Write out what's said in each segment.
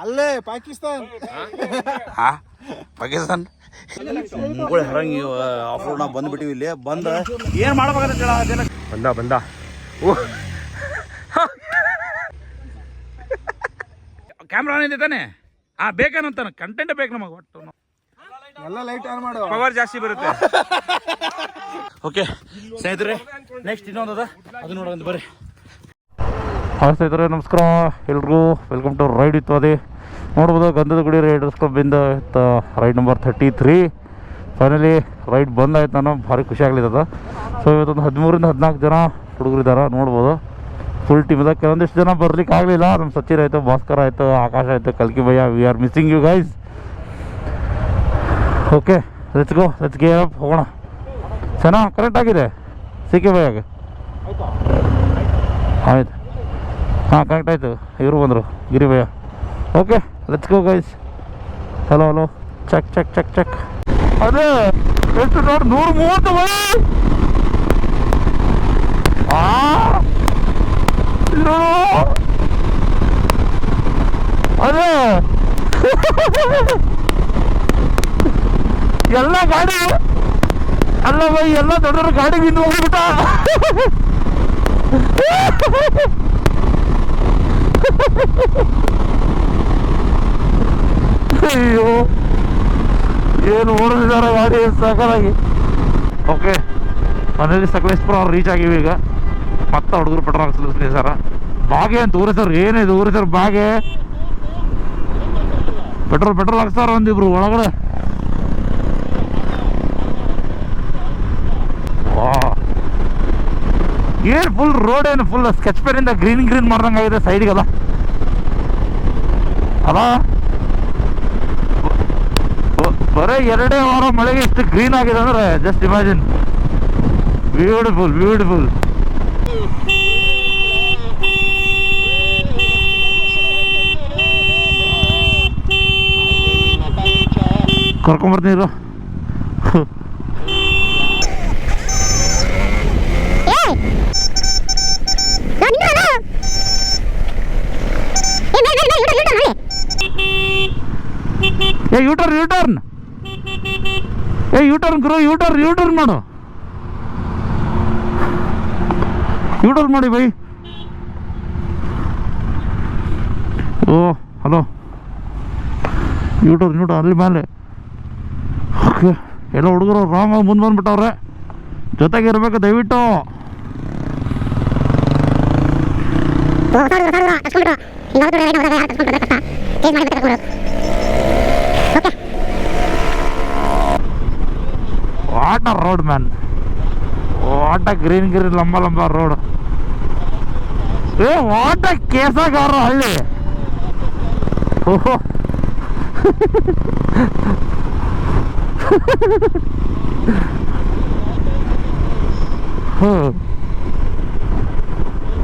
ಅಲ್ಲೇ ಪಾಕಿಸ್ತಾನ್ ಪಾಕಿಸ್ತಾನ್ ಮುಗುಳಿ ಹರಂಗಿ of road ನಾವು ಬಂದ್ಬಿಟ್ಟಿವಿ ಇಲ್ಲಿ ಬಂದ ಏನು ಮಾಡ್ಬೇಕಂತ ಬಂದ ಕ್ಯಾಮ್ರಾ ಇದೆ ತಾನೆ ಬೇಕಂತಾನೆ ಕಂಟೆಂಟ್ ಬೇಕು ನಮಗೆ ಒಟ್ಟು ಎಲ್ಲ ಲೈಟ್ ಆನ್ ಮಾಡು ಪವರ್ ಜಾಸ್ತಿ ಬರುತ್ತೆ ಓಕೆ ಸ್ನೇಹಿತರೆ ನೆಕ್ಸ್ಟ್ ಇನ್ನೊಂದು ಅದ ಅದು ನೋಡೋಣ ಬರ್ರಿ ಸ್ನೇಹಿತರೆ ನಮಸ್ಕಾರ ಎಲ್ರಿಗೂ ವೆಲ್ಕಮ್ ಟು ರೈಡ್ ಇತ್ತು ಅದೇ ನೋಡ್ಬೋದು ಗಂಧದ ಗುಡಿ ರೈಡರ್ಸ್ ಕ್ಲಬ್ಬಿಂದ ರೈಡ್ ನಂಬರ್ 33 ಫೈನಲಿ ರೈಡ್ ಬಂದಾಯ್ತು ನಾನು ಭಾರಿ ಖುಷಿ ಆಗ್ಲಿತ್ತದ ಸೊ ಇವತ್ತೊಂದು 13ರಿಂದ 14 ಜನ ಹುಡುಗರಿದ್ದಾರೆ ನೋಡ್ಬೋದು ಫುಲ್ ಟೀಮ್ ಇದೆ ಕೆಲವೊಂದಿಷ್ಟು ಜನ ಬರ್ಲಿಕ್ಕೆ ಆಗಲಿಲ್ಲ ನಮ್ಮ ಸಚಿನ್ ಆಯಿತು ಭಾಸ್ಕರ್ ಆಯಿತು ಆಕಾಶ ಆಯಿತು ಕಲ್ಕಿ ಭಯ್ಯ we are missing you guys okay let's ಗೇ ಅಪ್ ಹೋಗೋಣ ಚೆನ್ನಾಗಿ ಕರೆಕ್ಟ್ ಆಗಿದೆ ಸಿ ಕೆ ಭಯ್ಯಾಗೆ ಆಯ್ತು ಹಾಂ ಕರೆಕ್ಟ್ ಆಯಿತು ಇವರು ಬಂದರು ಗಿರಿ ಭಯ್ಯ okay let's go guys hello check ಅದೇ ಎಷ್ಟು ನೋಡಿ 130 ಬೈ ಅದೇ ಎಲ್ಲ ಗಾಡಿ ಅಲ್ಲ ಬೈ ಎಲ್ಲ ದೊಡ್ಡ ಗಾಡಿ ಬಿದ್ದು ಹೋಗ್ಬಿಟ್ಟ ಅಯ್ಯೋ ಏನು ಓಡಿಸಿದಾರೆ ಗಾಡಿ ಸಾಕಾಗಿ ಓಕೆ ಮನೇಲಿ ಸಕಲೇಶ್ಪುರ ಅವ್ರು ರೀಚ್ ಆಗಿವಿ ಈಗ ಮತ್ತೆ ಹುಡುಗರು ಪೆಟ್ರೋಲ್ ಹಾಕ್ಸ್ಲಿ ಸರ ಬಾಗೆ ಅಂತ ಊರಿ ಸರ್ ಏನಿದೆ ಊರಿ ಸರ್ ಬಾಗೆ ಪೆಟ್ರೋಲ್ ಹಾಕ್ಸಾರ ಒಂದಿಬ್ರು ಒಳಗಡೆ ಏನು ಫುಲ್ ರೋಡ್ ಏನು ಫುಲ್ ಸ್ಕೆಚ್ ಪೆನ್ನಿಂದ ಗ್ರೀನ್ ಮಾಡ್ದಂಗೆ ಆಗಿದೆ ಸೈಡ್ಗೆಲ್ಲ ಅಲ್ಲ ಬರೀ 2 ವಾರ ಮಳೆಗೆ ಎಷ್ಟು ಗ್ರೀನ್ ಆಗಿದೆ ಅಂದ್ರೆ ಜಸ್ಟ್ ಇಮ್ಯಾಜಿನ್ ಬ್ಯೂಟಿಫುಲ್ ಕರ್ಕೊಂಬರ್ತೀನಿ ಯೂಟರ್ನ್ ಗುರು ಯೂಟರ್ನ್ ಮಾಡು ಯೂಟರ್ನ್ ಮಾಡಿ ಬೈ ಓ ಹಲೋ ಯೂಟರ್ನ್ ಅಲ್ಲಿ ಮೇಲೆ ಓಕೆ ಎಲ್ಲ ಹುಡುಗರು ರಾಂಗ್ ಆಗಿ ಮುಂದೆ ಬಂದ್ಬಿಟ್ಟವ್ರೆ ಜೊತೆಗೆ ಇರಬೇಕು ದಯವಿಟ್ಟು what a road man what a green ಲಂಬ ರೋಡ್ ವಾಟ್ ಅ ಕೇಸಗಾರ ಹಳ್ಳಿ ಓಹೋ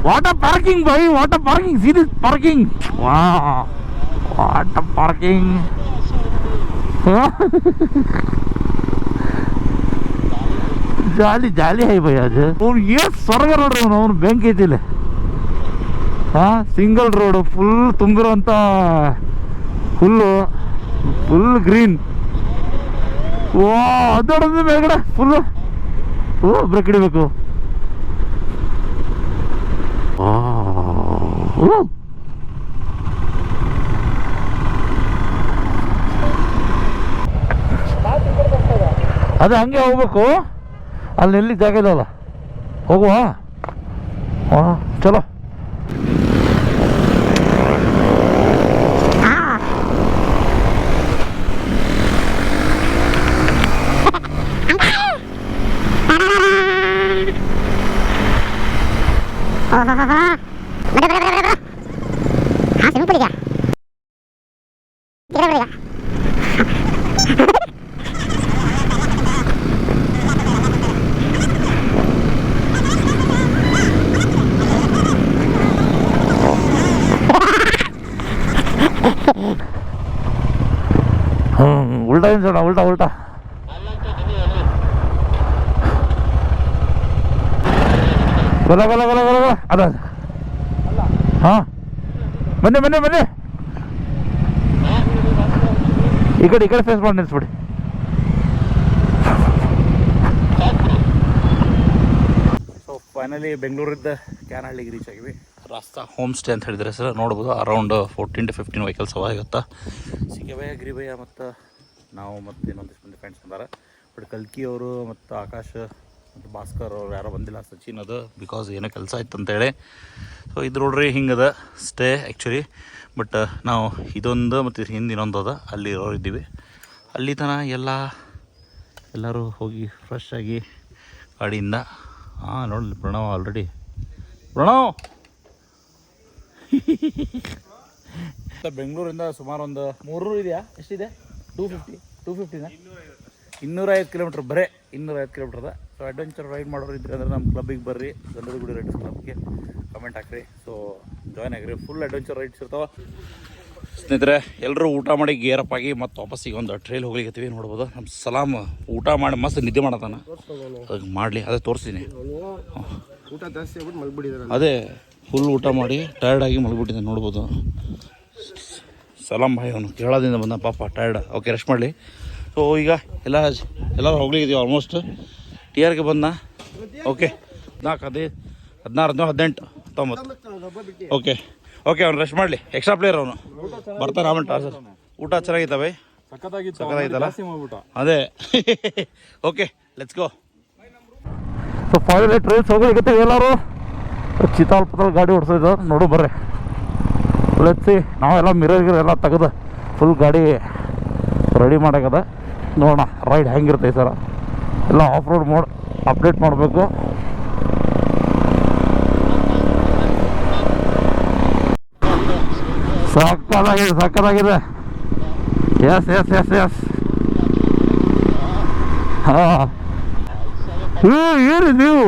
what a parking by what a parking serious parking what a parking jolly ಹೈ ಭಯ ಅದು ಅವ್ನು ಎಷ್ಟು ಸ್ವರ್ಗ ನೋಡ್ರಿ ಅವ್ನು ಬೆಂಕಿ ಐತಿಲ್ಲ ಸಿಂಗಲ್ ರೋಡು ಫುಲ್ ತುಂಬಿರೋಂಥ ಫುಲ್ ಗ್ರೀನ್ ಅದೊಡದು ಮೇಲ್ಗಡೆ ಫುಲ್ಲು ಬ್ರೇಕ್ ಹಿಡಿಬೇಕು ಅದೇ ಹಂಗೆ ಹೋಗ್ಬೇಕು ಅಲ್ಲಿ ಎಲ್ಲಿ ಜಾಗ ಇಲ್ಲಲ್ಲ ಹೋಗುವ ಚಲೋ उल्टा सोडा उल्टा उल्टा बोला बोला बोला बोला बोला अदा हाँ बने बने बने ಈ ಕಡೆ ಫೇಸ್ ಮಾಡಿ ನಿಲ್ಲಿಸ್ಬಿಡಿ. ಸೊ ಫೈನಲಿ ಬೆಂಗಳೂರಿದ್ದ ಕ್ಯಾನಹಳ್ಳಿಗೆ ರೀಚ್ ಆಗಿವಿ. ರಾಸ್ತಾ ಹೋಮ್ ಸ್ಟೇ ಅಂತ ಹೇಳಿದ್ರೆ ಸರ್ ನೋಡ್ಬೋದು. ಅರೌಂಡ್ 14 to 15 ವೆಹಿಕಲ್ಸ್ ಅವ ಇವತ್ತು. ಸಿಗಭಯ ಗಿರಿಭಯ ಮತ್ತು ನಾವು ಮತ್ತು ಇನ್ನೊಂದಿಷ್ಟು ಮಂದಿ ಫ್ರೆಂಡ್ಸ್ ಬಂದಾರೆ. ಬಟ್ ಕಲ್ಕಿ ಅವರು ಮತ್ತು ಆಕಾಶ್ ಮತ್ತು ಭಾಸ್ಕರ್ ಅವ್ರು ಯಾರೋ ಬಂದಿಲ್ಲ, ಸಚಿನ್ ಅದು ಬಿಕಾಸ್ ಏನೋ ಕೆಲಸ ಇತ್ತು ಅಂತೇಳಿ. ಸೊ ಇದು ನೋಡ್ರಿ ಹಿಂಗದ ಸ್ಟೇ ಆ್ಯಕ್ಚುಲಿ. ಬಟ್ ನಾವು ಇದೊಂದು ಮತ್ತು ಹಿಂದೆ ಇನ್ನೊಂದು ಅದ, ಅಲ್ಲಿ ಇರೋರು ಇದ್ದೀವಿ. ಅಲ್ಲಿ ತನಕ ಎಲ್ಲರೂ ಹೋಗಿ ಫ್ರೆಶ್ ಆಗಿ ಗಾಡಿಯಿಂದ ನೋಡಲಿ ಪ್ರಣವ್ ಆಲ್ರೆಡಿ. ಪ್ರಣವ್ ಬೆಂಗಳೂರಿಂದ ಸುಮಾರು ಒಂದು 300 ಇದೆಯಾ, ಎಷ್ಟಿದೆ? 250 250 ಕಿಲೋಮೀಟ್ರ್, ಬರೇ 250 ಕಿಲೋಮೀಟ್ರ್ ಅದ. ಸೊ ಅಡ್ವೆಂಚರ್ ರೈಡ್ ಮಾಡೋರು ಇದ್ರೆ ಅಂದರೆ ನಮ್ಮ ಕ್ಲಬ್ಬಿಗೆ ಬರ್ರಿ, ಗಂಧದ ಗುಡಿ ರೈಡ್ಸ್ ಕ್ಲಬ್ಗೆ ಕಮೆಂಟ್ ಹಾಕ್ರಿ. ಸೊ ಜಾಯ್ನ್ ಆಗಿರಿ, ಫುಲ್ ಅಡ್ವೆಂಚರ್ ರೈಡ್ಸ್ ಇರ್ತಾವೆ ಸ್ನೇಹಿತರೆ. ಎಲ್ಲರೂ ಊಟ ಮಾಡಿ ಗೇರಪ್ ಆಗಿ ಮತ್ತು ವಾಪಸ್ಸಿಗೆ ಒಂದು ಟ್ರೈಲ್ ಹೋಗ್ಲಿಕ್ಕತ್ತೀವಿ. ನೋಡ್ಬೋದು ನಮ್ಮ ಸಲಾಮ್ ಊಟ ಮಾಡಿ ಮಸ್ತ್ ನಿದ್ದೆ ಮಾಡತ್ತಾನ. ಅದಕ್ಕೆ ಮಾಡಲಿ, ಅದೇ ತೋರಿಸ್ತೀನಿ. ಊಟ ಜಾಸ್ತಿ ಆಗ್ಬಿಟ್ಟು ಮಲ್ಬಿಟ್ಟಿದ್ದಾರೆ. ಅದೇ ಫುಲ್ ಊಟ ಮಾಡಿ ಟಯರ್ಡಾಗಿ ಮಲ್ಬಿಟ್ಟಿದ್ದಾನೆ. ನೋಡ್ಬೋದು ಸಲಾಮ್ ಭಾಯ್, ಅವನು ಕೇರಳದಿಂದ ಬಂದ ಪಾಪ, ಟಯರ್ಡ್. ಓಕೆ, ರೆಸ್ಟ್ ಮಾಡಲಿ. ಸೊ ಈಗ ಎಲ್ಲರೂ ಹೋಗ್ಲಿಕ್ಕಿದ್ದೀವಿ ಆಲ್ಮೋಸ್ಟ್. ಟಿ ಆರ್ಗೆ ಬಂದ. ಓಕೆ 14 15 18 19. ಓಕೆ ಅವ್ನು ರೆಸ್ಟ್ ಮಾಡಲಿ. ಎಕ್ಸ್ಟ್ರಾ ಪ್ಲೇಯರ್ ಅವನು ಬರ್ತಾನೆ ಆಮೇಲೆ. ಸರ್ ಊಟ ಚೆನ್ನಾಗಿತ್ತ ಬೈ? ಸಕ್ಕತ್ತಾಗಿತ್ತಲ್ಲ? ಅದೇ okay, let's go. So finally trains ಹೋಗ್ಲಿಕ್ಕೆ ಎಲ್ಲರೂ ಚಿತಾಲ್ ಪತಾಲ್ ಗಾಡಿ ಓಡಿಸಿದ್ದು ನೋಡು ಬರ್ರಿ. ಲೆಟ್ಸಿ ನಾವೆಲ್ಲ ಮಿರರ್ ಎಲ್ಲ ತೆಗೆದು ಫುಲ್ ಗಾಡಿ ರೆಡಿ ಮಾಡಾಕದ. ನೋಡೋಣ ರೈಡ್ ಹೆಂಗಿರ್ತೈತೆ ಸರ. ಎಲ್ಲ ಆಫ್ ರೋಡ್ ಮೋಡ್ ಅಪ್ಡೇಟ್ ಮಾಡಬೇಕು. ಸಕ್ಕತ್ತಾಗಿದೆ. ಎಸ್ ಹಾಂ, ಏರಿ ನೀವು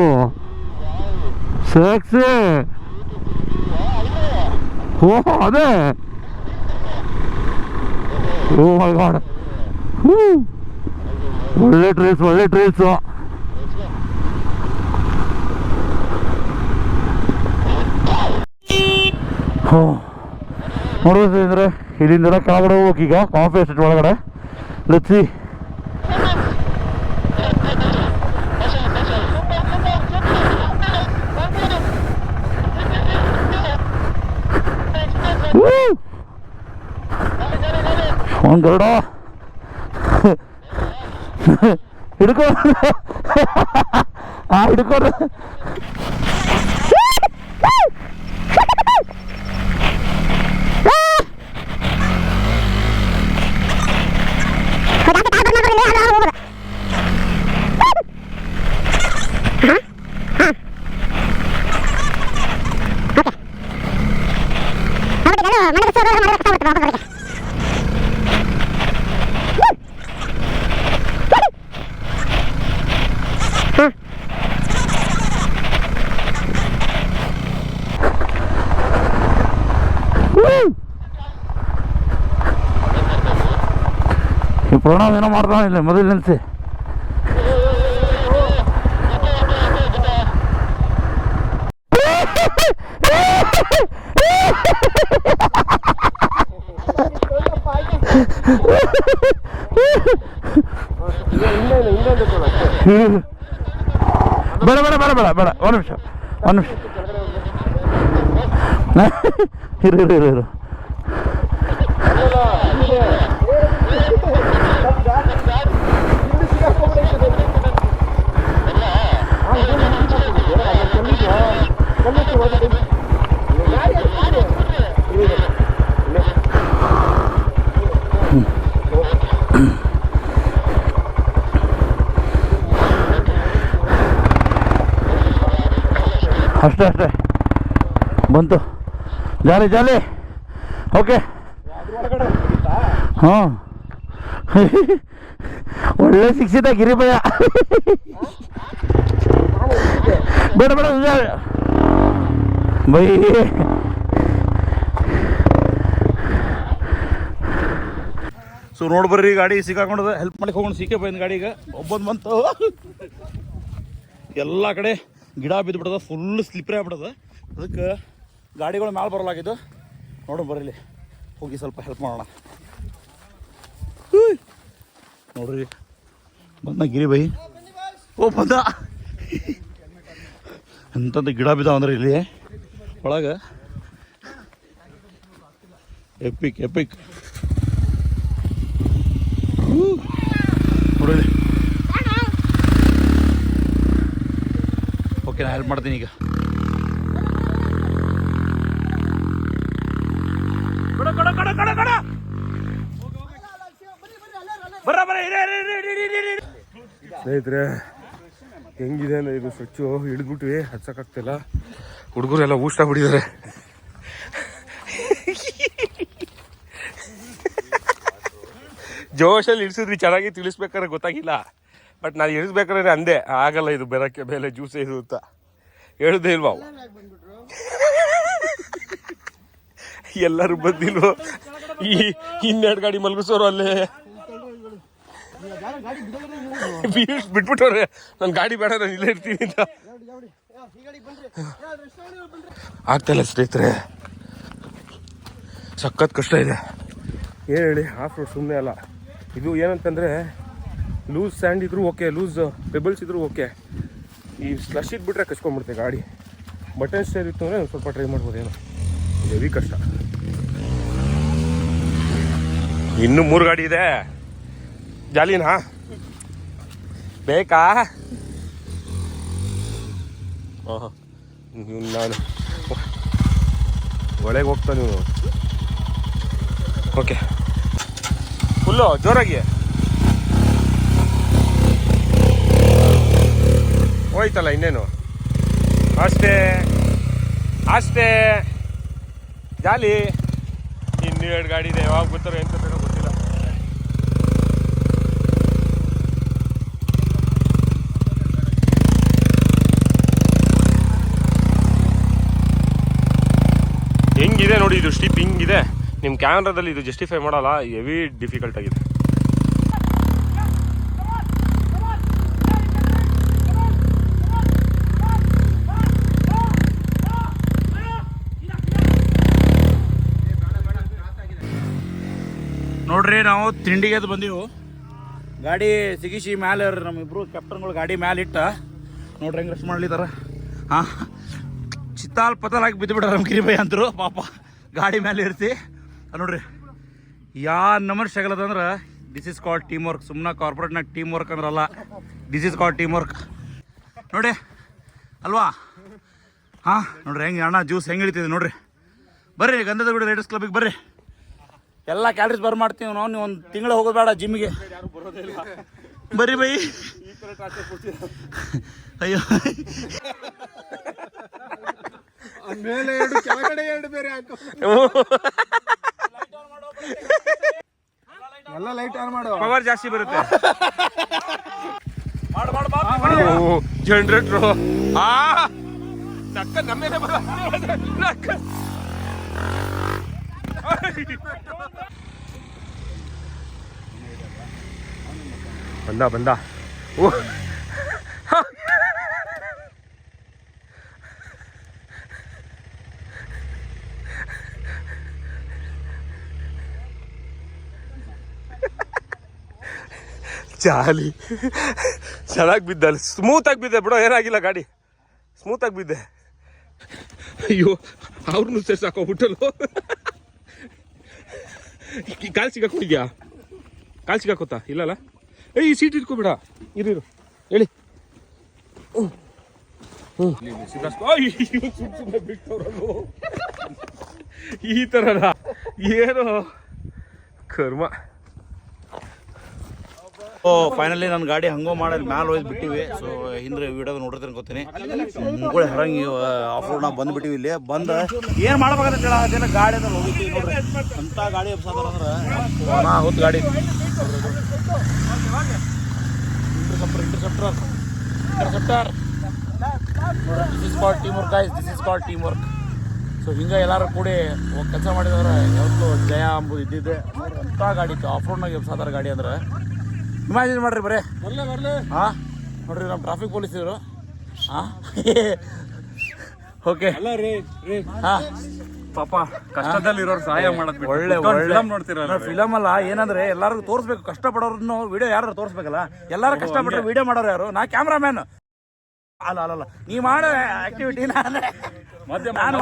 ಸೆಕ್ಸಿ. ಓಹೋ ಅದೇ, ಓ ಮೈ ಗಾಡ್, ಒಳ್ಳೆ ಟ್ರೀಲ್ಸು. ನೋಡ್ಬೋದು ಅಂದರೆ ಇಲ್ಲಿಂದ ಕೆಳಗಡೆ ಹೋಗ್ಬೇಕು ಈಗ ಕಾಫಿ ಎಸ್ಟೇಟ್ ಒಳಗಡೆ. ಲಚ್ಚಿ ಒಂದೆರಡ ಹಿಡ್ಕೊ ಹಿಡ್ಕೊಂಡು ಈ ಪ್ರಣವ್ ಏನೋ ಮಾಡ್ತಾನಿಲ್ಲ ಮೊದಲು ನಿಲ್ಲಿಸಿ. ಬೇಡ ಬೇಡ ಬೇಡ ಬೇಡ ಬೇಡ, ಒಂದು ನಿಮಿಷ ಇರು. ಅಷ್ಟೇ ಬಂತು, ಜಾಲಿ. ಓಕೆ ಹಾಂ, ಒಳ್ಳೆ ಶಿಕ್ಷಿತ ಗಿರಿಭಯ. ಬೇಡ ಬೈ. ಸೊ ನೋಡ್ಬರ್ರಿ, ಗಾಡಿ ಸಿಕ್ಕಾಕೊಂಡದ. ಹೆಲ್ಪ್ ಮಾಡ್ಲಿಕ್ಕೆ ಹೋಗೋಣ. ಸಿಕ್ಕೇ ಬಂದ ಗಾಡಿಗೆ ಒಬ್ಬಂದು ಬಂತು. ಎಲ್ಲ ಕಡೆ ಗಿಡ ಬಿದ್ದುಬಿಟ್ಟದ, ಫುಲ್ ಸ್ಲಿಪ್ರೇ ಆಗ್ಬಿಟ್ಟದ. ಅದಕ್ಕೆ ಗಾಡಿಗಳು ಮ್ಯಾಲೆ ಬರಲಾಗಿದ್ದು. ನೋಡು ಬರ್ರಿ, ಹೋಗಿ ಸ್ವಲ್ಪ ಹೆಲ್ಪ್ ಮಾಡೋಣ. ನೋಡ್ರಿ ಬಂದ ಗಿರಿ ಬೈ. ಓ ಬಂದ ಎಂತಂತ ಗಿಡ ಬಿದ್ದಾವ ಅಂದ್ರೆ ಇಲ್ಲಿ ಒಳಗೆ ಎಪಿಕ್ ಎಪಿಕ್ ನೋಡ್ರಿ. ಓಕೆ ನಾ ಹೆಲ್ಪ್ ಮಾಡ್ತೀನಿ ಈಗ. ಸ್ನೇಹಿತರೆ ಹೆಂಗಿದೆ ಅಂದ್ರೆ ಇದು ಸ್ವಿಚ್ಚು ಹಿಡಿದ್ಬಿಟ್ವಿ, ಹಚ್ಚಕ್ಕಾಗ್ತಿಲ್ಲ. ಹುಡುಗರೆಲ್ಲ ಊಟ ಬಿಡಿದ್ದಾರೆ. ಜೋಶಲ್ಲಿ ಇಳಿಸಿದ್ರಿ, ಚೆನ್ನಾಗಿ ತಿಳಿಸ್ಬೇಕಾದ್ರೆ ಗೊತ್ತಾಗಿಲ್ಲ. ಬಟ್ ನಾನು ಇಳಿಸ್ಬೇಕಾದ್ರೆ ಅಂದೆ ಆಗಲ್ಲ ಇದು ಬೆರಕ್ಕೆ ಮೇಲೆ ಜ್ಯೂಸ್ ಇದು ಅಂತ ಹೇಳುದೇ ಇಲ್ವಾ. ಎಲ್ಲರೂ ಬಂದಿಲ್ವ, ಈ 12 ಗಾಡಿ ಮಲಗಿಸೋರು ಅಲ್ಲೇ ಬಿಟ್ಬಿಟ್ಟವ್ರೆ. ನನ್ನ ಗಾಡಿ ಬೇಡ, ನಾನು ಇಲ್ಲೇ ಇರ್ತೀನಿ ಅಂತ. ಆಗ್ತಾಯಿಲ್ಲ ಸ್ನೇಹಿತರೆ, ಸಖತ್ ಕಷ್ಟ ಇದೆ. ಏನು ಹೇಳಿ, ಆಫ್ ರೋಡ್ ಸುಮ್ಮನೆ ಅಲ್ಲ ಇದು. ಏನಂತಂದರೆ ಲೂಸ್ ಸ್ಯಾಂಡ್ ಇದ್ರೂ ಓಕೆ, ಲೂಸ್ ಪೆಬಲ್ಸ್ ಇದ್ರೂ ಓಕೆ. ಈ ಸ್ಲಶ್ ಇದ್ಬಿಟ್ರೆ ಕಚ್ಕೊಂಡ್ಬಿಡ್ತೆ ಗಾಡಿ. ಬಟನ್ ಸ್ಟೇರ್ ಇತ್ತು ಅಂದರೆ ಸ್ವಲ್ಪ ಟ್ರೈ ಮಾಡ್ಬೋದೇನೋ. ಹೆವಿ ಕಷ್ಟ. ಇನ್ನೂ 3 ಗಾಡಿ ಇದೆ. ಜಾಲಿನಾ ಬೇಕಾ? ಓಹೋ, ನಾನು ಒಳಗೆ ಹೋಗ್ತಾ ನೀವು. ಓಕೆ, ಫುಲ್ಲು ಜೋರಾಗಿ ಹೋಯ್ತಲ್ಲ, ಇನ್ನೇನು ಅಷ್ಟೇ ಅಷ್ಟೇ. ಜಾಲಿ. ಇನ್ನೂ 2 ಗಾಡಿ ಇದೆ, ಯಾವಾಗ ಗೊತ್ತಾರೋ ಏನು ಗೊತ್ತಿಲ್ಲ. ಹೆಂಗಿದೆ ನೋಡಿ ಇದು ಸ್ಟಿಪ್, ಹಿಂಗಿದೆ. ನಿಮ್ಮ ಕ್ಯಾಮ್ರಾದಲ್ಲಿ ಇದು ಜಸ್ಟಿಫೈ ಮಾಡಲ್ಲ, ಹೆವಿ ಡಿಫಿಕಲ್ಟ್ ಆಗಿದೆ. ನೋಡ್ರಿ, ನಾವು ತಿಂಡಿಗೆ ಅದು ಬಂದೀವು. ಗಾಡಿ ಸಿಗಿಸಿ ಮ್ಯಾಲೆ ನಮ್ಮಿಬ್ರು ಕ್ಯಾಪ್ಟನ್ಗಳು ಗಾಡಿ ಮ್ಯಾಲೆ ಇಟ್ಟ ನೋಡ್ರಿ ಹೆಂಗೆ ರೆಸ್ಟ್ ಮಾಡ್ಲಿತ್ತಾರ. ಹಾಂ, ಚಿತ್ತಾಲ್ ಪತಾಲಾಗಿ ಬಿದ್ದುಬಿಟ್ಟಾರ ನಮ್ಮ ಗಿರಿಬೈ ಅಂತರು ಪಾಪ. ಗಾಡಿ ಮೇಲೆ ಇರ್ತಿ ನೋಡ್ರಿ ಯಾ ನಮನ್ ಶಗಲದಂದ್ರೆ this is called team work. ಸುಮ್ಮನೆ ಕಾರ್ಪೊರೇಟ್ನಾಗ ಟೀಮ್ ವರ್ಕ್ ಅಂದ್ರಲ್ಲ, this is called team work ನೋಡಿ ಅಲ್ವಾ. ಹಾಂ ನೋಡ್ರಿ ಹೆಂಗೆ ಅಣ್ಣ ಜ್ಯೂಸ್ ಹೆಂಗೆ ಇಳಿತಿದೆ ನೋಡ್ರಿ. ಬರ್ರಿ ಗಂಧದ ಗುಡಿ ರೈಡರ್ಸ್ ಕ್ಲಬ್ಗೆ ಬರ್ರಿ, ಎಲ್ಲ ಕ್ಯಾಲರೀಸ್ ಬರ್ ಮಾಡ್ತೀವಿ ನಾವು. ನೀವು 1 ತಿಂಗಳು ಹೋಗೋದು ಬೇಡ ಜಿಮ್ಗೆ, ಬರ್ರಿ ಬೈ. ಅಯ್ಯೋ, ಮೇಲೆ 2 ಕೆಳಗಡೆ 2 ಬೇರೆ ಹಾಕು. ಎಲ್ಲ ಲೈಟ್ ಆನ್ ಮಾಡು, ಪವರ್ ಜಾಸ್ತಿ ಬರುತ್ತೆ. ಜನರೇಟ್ರು ನಕ್ಕ ನಮ್ಮೇಲೆ ಬಂದ. ಜಾಲಿ ಚೆನ್ನಾಗಿ ಬಿದ್ದ, ಸ್ಮೂತಾಗಿ ಬಿದ್ದೆ ಬಿಡೋ, ಏನಾಗಿಲ್ಲ. ಗಾಡಿ ಸ್ಮೂತಾಗಿ ಬಿದ್ದೆ. ಅಯ್ಯೋ, ಅವ್ರನ್ನೂ ಸೇರ್ಸಾಕೋಬಿಟ್ಟಲು. ಕಾಲು ಸಿಗಾಕೊಂಡಿದ್ಯಾ? ಕಾಲು ಸಿಗಾಕೋತಾ? ಇಲ್ಲಲ್ಲ. ಈ ಸೀಟ್ ಇಟ್ಕೊಬೇಡ, ಇರು ಹೇಳಿ. ಸುಮ್ಮನೆ ಬಿಟ್ಟವ್ರಲ್ವ ಈ ಥರನ, ಏನು ಕರ್ಮ. ಓ ಫೈನಲಿ ನನ್ನ ಗಾಡಿ ಹಂಗೋ ಮಾಡಿ ಮ್ಯಾಲೆ ಹೋಗಿ ಬಿಟ್ಟಿವಿ. ಸೊ ಹಿಂದೆ ವಿಡಿಯೋದ ನೋಡಿರ್ತೀನಿ ಗೊತ್ತೀನಿ. ಮುಂಗುಳೆ ಹರಂಗಿ ಆಫ್ ರೋಡ್ ನಾವು ಬಂದುಬಿಟ್ಟಿವಿ. ಇಲ್ಲಿ ಬಂದು ಏನು ಮಾಡ್ಬೇಕಂತ ಹೇಳ ಅದೇನ ಗಾಡಿ ಅಂತ ಹೋಗಿದ್ದೀವಿ ನೋಡ್ರಿ. ಅಂಥ ಗಾಡಿ ಎಬ್ಸೋದ್ರ ಅಂದ್ರೆ ಹೊತ್ತು ಗಾಡಿ interceptor this is called team work guys, this is called team work. So ಹಿಂಗೆ ಎಲ್ಲರೂ ಕೂಡಿ ಕೆಲಸ ಮಾಡಿದವ್ರೆ ಯಾವತ್ತು ಜಯ ಅಂಬುದು ಇದ್ದಿದ್ದೆ. ಅಂಥ ಗಾಡಿ ಇತ್ತು ಆಫ್ ರೋಡ್ನಾಗ ಎಬ್ಸಾದಾರ ಗಾಡಿ ಅಂದ್ರೆ ಇಮ್ಯಾಜಿನ್ ಮಾಡ್ರಿ ಬರೇ. ಹಾಂ ನೋಡ್ರಿ, ನಮ್ಮ ಟ್ರಾಫಿಕ್ ಪೊಲೀಸ್ ಇವರು. ಹಾಂ ಓಕೆ ಹಾಂ ಪಾಪ ಕಷ್ಟದಲ್ಲಿರೋರು ಸಹಾಯ ಮಾಡೋದ್ ಬಿಟ್ಟು ಒಳ್ಳೆ ಫಿಲಮ್ ನೋಡ್ತಿರಲ್ಲ. ಫಿಲಮ್ ಅಲ್ಲ, ಏನಂದ್ರೆ ಎಲ್ಲರಿಗೂ ತೋರಿಸ್ಬೇಕು, ಕಷ್ಟಪಡೋರ್ನು ವಿಡಿಯೋ ಯಾರು ತೋರಿಸ್ಬೇಕಲ್ಲ. ಎಲ್ಲರೂ ಕಷ್ಟಪಟ್ಟರೆ ವಿಡಿಯೋ ಮಾಡೋರು ಯಾರು? ನಾ ಕ್ಯಾಮ್ರಾಮ್ಯಾನ್. ಅಲ್ಲ ನೀ ಮಾಡೋ ಆಕ್ಟಿವಿಟಿ ನಾನು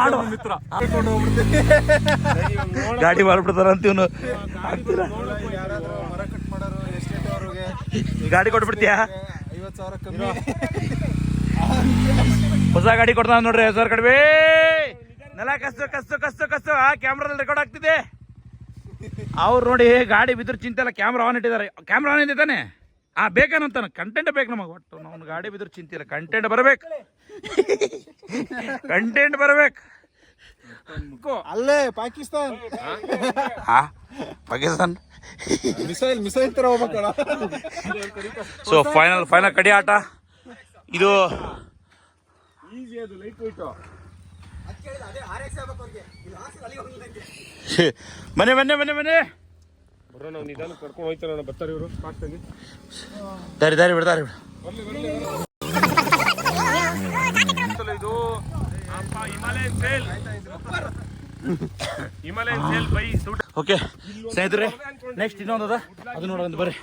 ಮಾಡೋ ಮಿತ್ರ ಗಾಡಿ ಮಾಡ್ಬಿಡ್ತಾರ ಅಂತೀವ್ನು. ಗಾಡಿ ಕೊಟ್ಬಿಡ್ತೀಯಾ? ಹೊಸ ಗಾಡಿ ಕೊಡ್ತಾನ ನೋಡ್ರಿ ಸರ್. ಕಡಿಮೆ ನೆಲ ಕಸ್ತು ಆ ಕ್ಯಾಮ್ರಾದಲ್ಲಿ ರೆಕಾರ್ಡ್ ಆಗ್ತಿದೆ. ಅವ್ರು ನೋಡಿ ಗಾಡಿ ಬಿದ್ರು ಚಿಂತೆ ಇಲ್ಲ, ಕ್ಯಾಮ್ರಾ ಆನ್ ಇಟ್ಟಿದ್ದಾರೆ. ಕ್ಯಾಮ್ರಾ ಆನ್ ಇದೆ ತಾನೆ? ಬೇಕಂತಾನೆ ಕಂಟೆಂಟ್ ಬೇಕು ನಮಗೆ. ಒಟ್ಟು ನಾವು ಗಾಡಿ ಬಿದ್ರು ಚಿಂತೆ ಇಲ್ಲ, ಕಂಟೆಂಟ್ ಬರಬೇಕು. ಕಂಟೆಂಟ್ ಬರಬೇಕು. ಅಲ್ಲೇ ಪಾಕಿಸ್ತಾನ್ ಪಾಕಿಸ್ತಾನ್ ಮಿಸೈಲ್ ತರ ಹೋಗ್ಬೇಕಲ್ಲ. ಸೊ ಫೈನಲ್ ಕಡಿ ಆಟ ಇದು. ಈಸಿ ಅದು, ಲೈಟ್ ವೆಯ್ಟ್. ಮನೆ ಬರೋ ನಾವು ನಿಧಾನ ಕರ್ಕೊಂಡು ಹೋಯ್ತಾರ ಬರ್ತಾರೆ ಇವರು ಫಾಸ್ಟಾಗಿ. ದಾರಿ ಬಿಡ್ತಾರೆ. ಇದು ಹಿಮಾಲಯನ್ ಸೇಲ್ ಬೈ. ಓಕೆ ಸ್ನೇಹಿತರೆ, ನೆಕ್ಸ್ಟ್ ಇನ್ನೊಂದು ಅದ, ಅದು ನೋಡೋದು ಬರ್ರಿ.